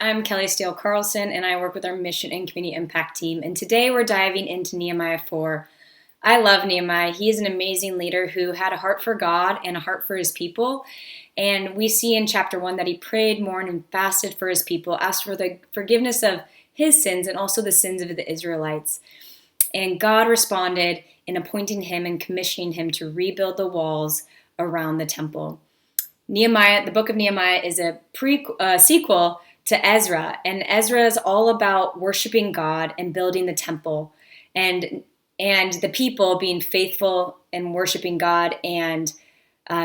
I'm Kelly Steele Carlson, and I work with our Mission and Community Impact team. And today we're diving into Nehemiah 4. I love Nehemiah. He is an amazing leader who had a heart for God and a heart for his people. And we see in chapter 1 that he prayed, mourned, and fasted for his people, asked for the forgiveness of his sins and also the sins of the Israelites. And God responded in appointing him and commissioning him to rebuild the walls around the temple. Nehemiah, the book of Nehemiah, is a sequel to Ezra, and Ezra is all about worshiping God and building the temple, and the people being faithful and worshiping God and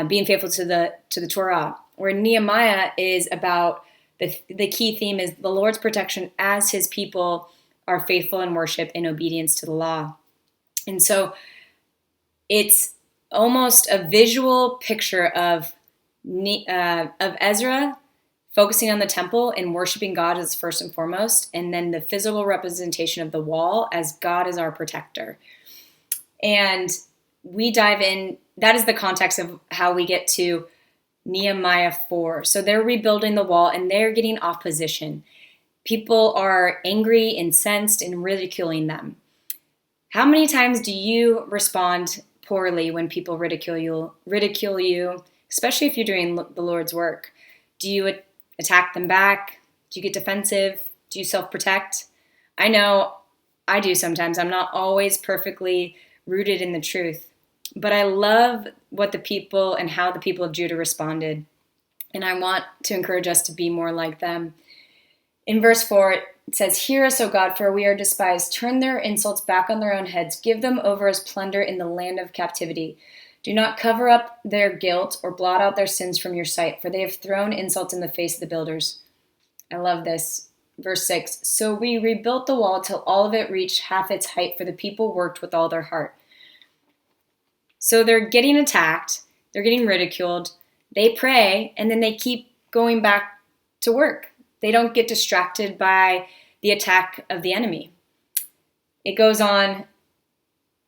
being faithful to the Torah. Where Nehemiah is about the key theme is the Lord's protection as His people are faithful in worship and obedience to the law, and so it's almost a visual picture of Ezra focusing on the temple and worshiping God as first and foremost, and then the physical representation of the wall as God is our protector. And we dive in, that is the context of how we get to Nehemiah 4. So they're rebuilding the wall and they're getting opposition. People are angry, incensed, and ridiculing them. How many times do you respond poorly when people ridicule you, especially if you're doing the Lord's work? Do you attack them back? Do you get defensive? Do you self-protect? I know I do sometimes. I'm not always perfectly rooted in the truth, but I love what the people and how the people of Judah responded, and I want to encourage us to be more like them. In verse 4, it says, "Hear us, O God, for we are despised. Turn their insults back on their own heads. Give them over as plunder in the land of captivity. Do not cover up their guilt or blot out their sins from your sight, for they have thrown insults in the face of the builders." I love this. Verse 6, "So we rebuilt the wall till all of it reached half its height, for the people worked with all their heart." So they're getting attacked, they're getting ridiculed, they pray, and then they keep going back to work. They don't get distracted by the attack of the enemy. It goes on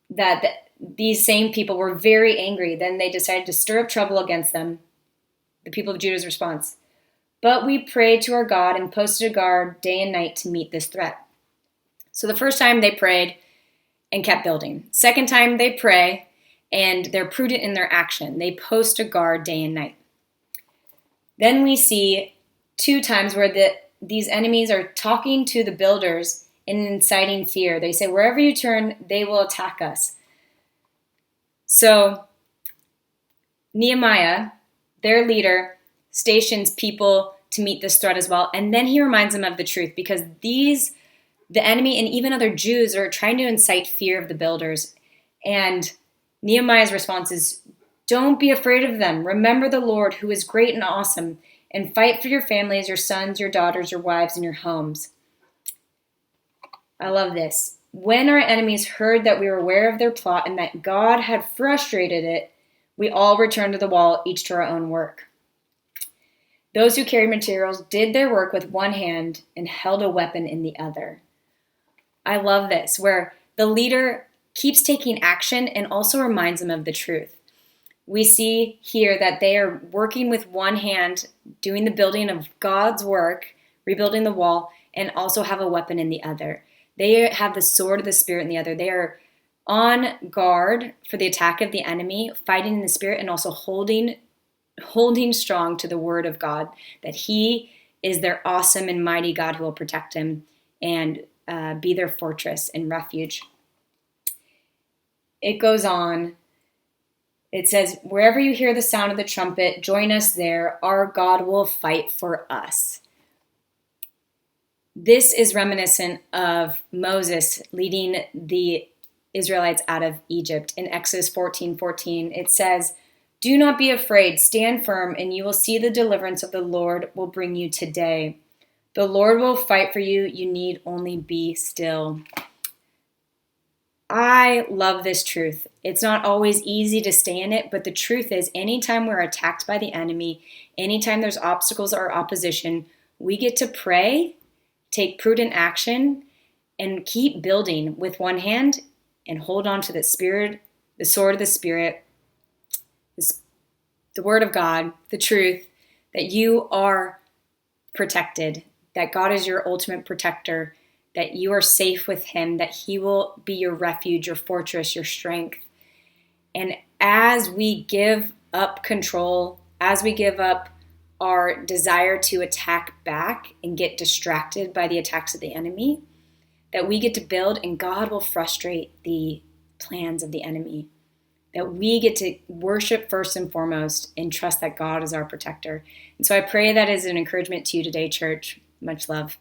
that these same people were very angry. Then they decided to stir up trouble against them. The people of Judah's response, "But we prayed to our God and posted a guard day and night to meet this threat." So the first time they prayed and kept building. Second time they pray and they're prudent in their action. They post a guard day and night. Then we see 2 times where these enemies are talking to the builders and inciting fear. They say, "Wherever you turn, they will attack us." So Nehemiah, their leader, stations people to meet this threat as well. And then he reminds them of the truth, because the enemy and even other Jews are trying to incite fear of the builders. And Nehemiah's response is, "Don't be afraid of them. Remember the Lord, who is great and awesome, and fight for your families, your sons, your daughters, your wives, and your homes." I love this. "When our enemies heard that we were aware of their plot and that God had frustrated it, we all returned to the wall, each to our own work. Those who carried materials did their work with one hand and held a weapon in the other." I love this, where the leader keeps taking action and also reminds them of the truth. We see here that they are working with one hand, doing the building of God's work, rebuilding the wall, and also have a weapon in the other. They have the sword of the Spirit in the other. They are on guard for the attack of the enemy, fighting in the Spirit, and also holding strong to the word of God, that He is their awesome and mighty God who will protect them and be their fortress and refuge. It goes on. It says, "Wherever you hear the sound of the trumpet, join us there. Our God will fight for us." This is reminiscent of Moses leading the Israelites out of Egypt. In Exodus 14:14, it says, "Do not be afraid, stand firm, and you will see the deliverance of the Lord will bring you today. The Lord will fight for you, you need only be still." I love this truth. It's not always easy to stay in it, but the truth is, anytime we're attacked by the enemy, anytime there's obstacles or opposition, we get to pray, take prudent action, and keep building with one hand and hold on to the Spirit, the sword of the Spirit, the Word of God, the truth, that you are protected, that God is your ultimate protector, that you are safe with him, that he will be your refuge, your fortress, your strength. And as we give up control, as we give up our desire to attack back and get distracted by the attacks of the enemy, that we get to build, and God will frustrate the plans of the enemy. That we get to worship first and foremost and trust that God is our protector. And so I pray that is an encouragement to you today, church. Much love.